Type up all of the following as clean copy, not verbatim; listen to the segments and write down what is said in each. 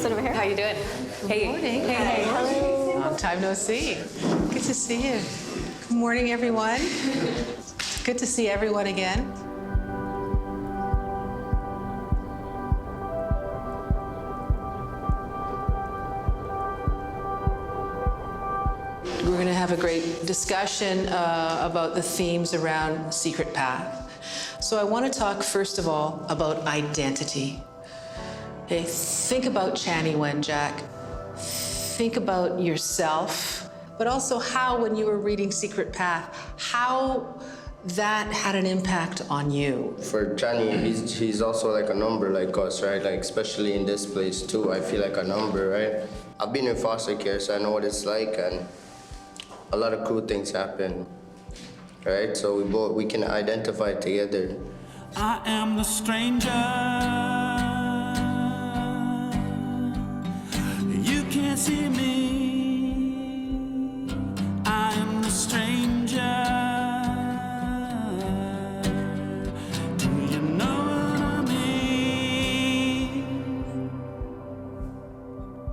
sit over here. How you doing? Hey. Morning. Hey. Hello. Long time no see. Good to see you. Good morning, everyone. Good to see everyone again. We're going to have a great discussion about the themes around Secret Path. So I want to talk, first of all, about identity. Okay, think about Chanie Wenjack. Think about yourself, but also how, when you were reading Secret Path, how that had an impact on you. For Chanie, he's also like a number like us, right? Like, especially in this place too, I feel like a number, right? I've been in foster care, so I know what it's like, and a lot of cool things happen, right? So we can identify together. I am the stranger. You can't see me. I am the stranger. Do you know what I mean?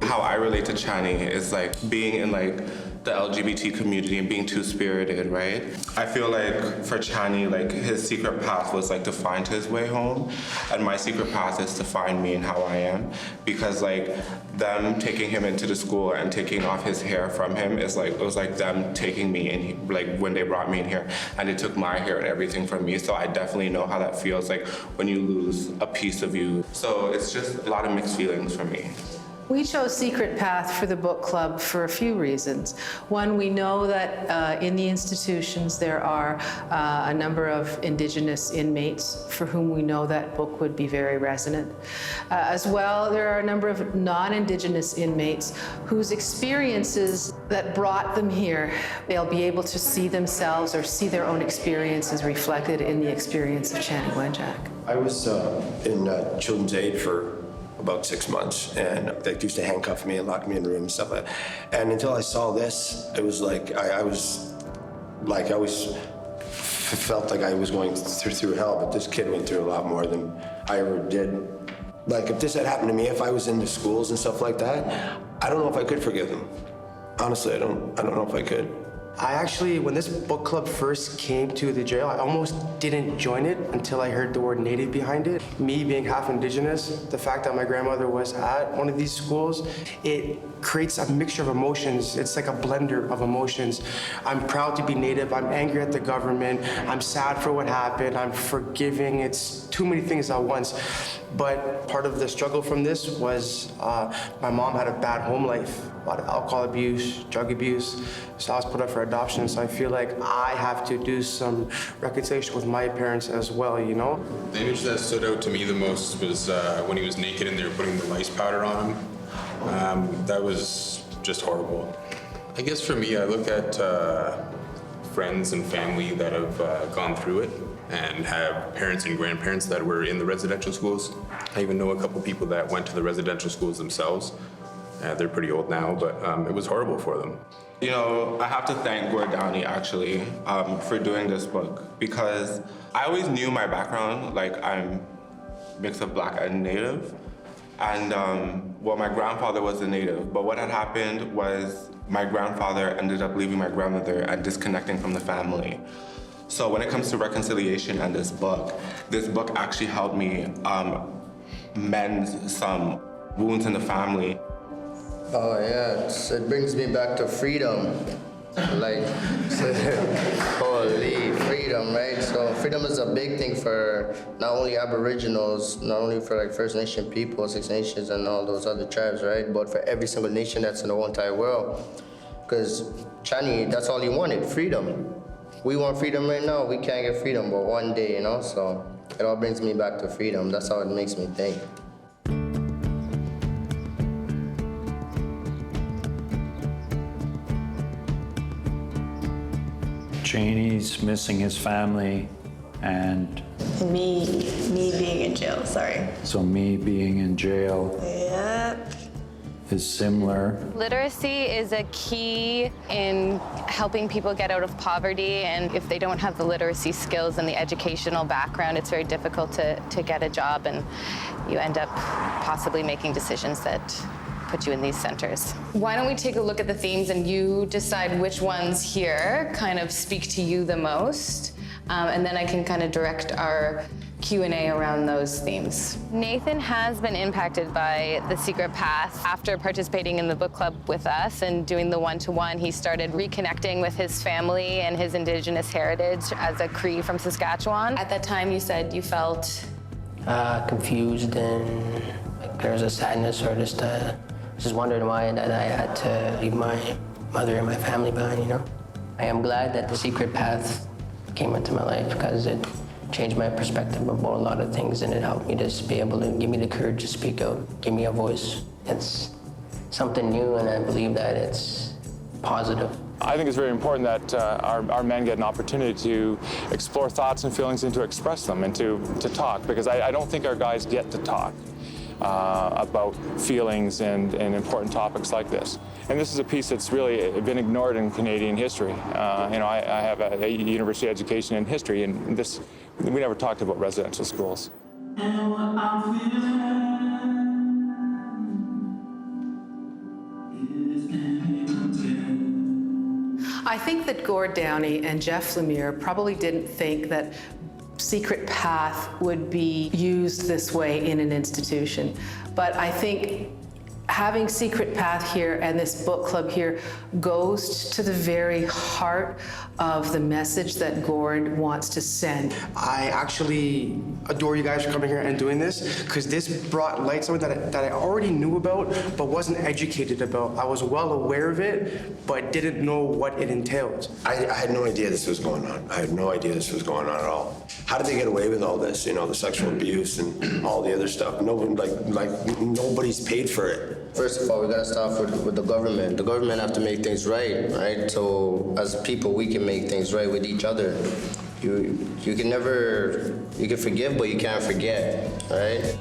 How I relate to Chanie is like being in like the LGBT community and being two-spirited, right? I feel like for Chanie, like his secret path was like to find his way home, and my secret path is to find me and how I am, because like them taking him into the school and taking off his hair from him is like, it was like them taking me in, like when they brought me in here, and they took my hair and everything from me. So I definitely know how that feels like when you lose a piece of you. So it's just a lot of mixed feelings for me. We chose Secret Path for the book club for a few reasons. One, we know that in the institutions there are a number of Indigenous inmates for whom we know that book would be very resonant. As well, there are a number of non-Indigenous inmates whose experiences that brought them here, they'll be able to see themselves or see their own experiences reflected in the experience of Chanie Wenjack. I was in Children's Aid for about 6 months, and they used to handcuff me and lock me in a room and stuff like that. And until I saw this, it was like I felt like I was going through hell, but this kid went through a lot more than I ever did. Like, if this had happened to me, if I was in the schools and stuff like that, I don't know if I could forgive him. Honestly, I don't know if I could. I actually, when this book club first came to the jail, I almost didn't join it until I heard the word Native behind it. Me being half Indigenous, the fact that my grandmother was at one of these schools, it creates a mixture of emotions. It's like a blender of emotions. I'm proud to be Native. I'm angry at the government. I'm sad for what happened. I'm forgiving. It's too many things at once. But part of the struggle from this was my mom had a bad home life, a lot of alcohol abuse, drug abuse. So I was put up for adoption. So I feel like I have to do some reconciliation with my parents as well, you know? The image that stood out to me the most was when he was naked and they were putting the lice powder on him. That was just horrible. I guess for me, I look at friends and family that have gone through it and have parents and grandparents that were in the residential schools. I even know a couple people that went to the residential schools themselves. They're pretty old now, but it was horrible for them. You know, I have to thank Gord Downie actually for doing this book, because I always knew my background, like I'm mixed of Black and Native. And well, my grandfather was a Native, but what had happened was my grandfather ended up leaving my grandmother and disconnecting from the family. So when it comes to reconciliation and this book actually helped me mend some wounds in the family. Oh yeah, it brings me back to freedom. Like, holy freedom, right? So freedom is a big thing for not only Aboriginals, not only for like First Nation people, Six Nations and all those other tribes, right? But for every single nation that's in the whole entire world. Because Chanie, that's all he wanted, freedom. We want freedom right now, we can't get freedom, but one day, you know? So it all brings me back to freedom. That's how it makes me think. Chanie's missing his family, and Me being in jail, sorry. so me being in jail Yep. is similar. Literacy is a key in helping people get out of poverty, and if they don't have the literacy skills and the educational background, it's very difficult to get a job, and you end up possibly making decisions that put you in these centers. Why don't we take a look at the themes and you decide which ones here kind of speak to you the most, and then I can kind of direct our Q&A around those themes. Nathan has been impacted by the secret path. After participating in the book club with us and doing the one-to-one, he started reconnecting with his family and his Indigenous heritage as a Cree from Saskatchewan. At that time, you said you felt confused and like there was a sadness or just wondering why that I had to leave my mother and my family behind, you know? I am glad that the secret path came into my life because it changed my perspective about a lot of things, and it helped me just be able to give me the courage to speak out, give me a voice. It's something new, and I believe that it's positive. I think it's very important that our men get an opportunity to explore thoughts and feelings and to express them and to talk, because I don't think our guys get to talk about feelings and important topics like this. And this is a piece that's really been ignored in Canadian history. I have a university education in history, and we never talked about residential schools. And what I'm feeling is empty. I think that Gord Downie and Jeff Lemire probably didn't think that secret path would be used this way in an institution. But I think having secret path here and this book club here goes to the very heart of the message that Gord wants to send. I actually adore you guys for coming here and doing this, because this brought light something that I already knew about but wasn't educated about. I was well aware of it, but didn't know what it entailed. I had no idea this was going on. I had no idea this was going on at all. How did they get away with all this? You know, the sexual abuse and all the other stuff. Nobody's paid for it. First of all, we gotta start with the government. The government have to make things right? So as people, we can make things right with each other. You can forgive, but you can't forget, right?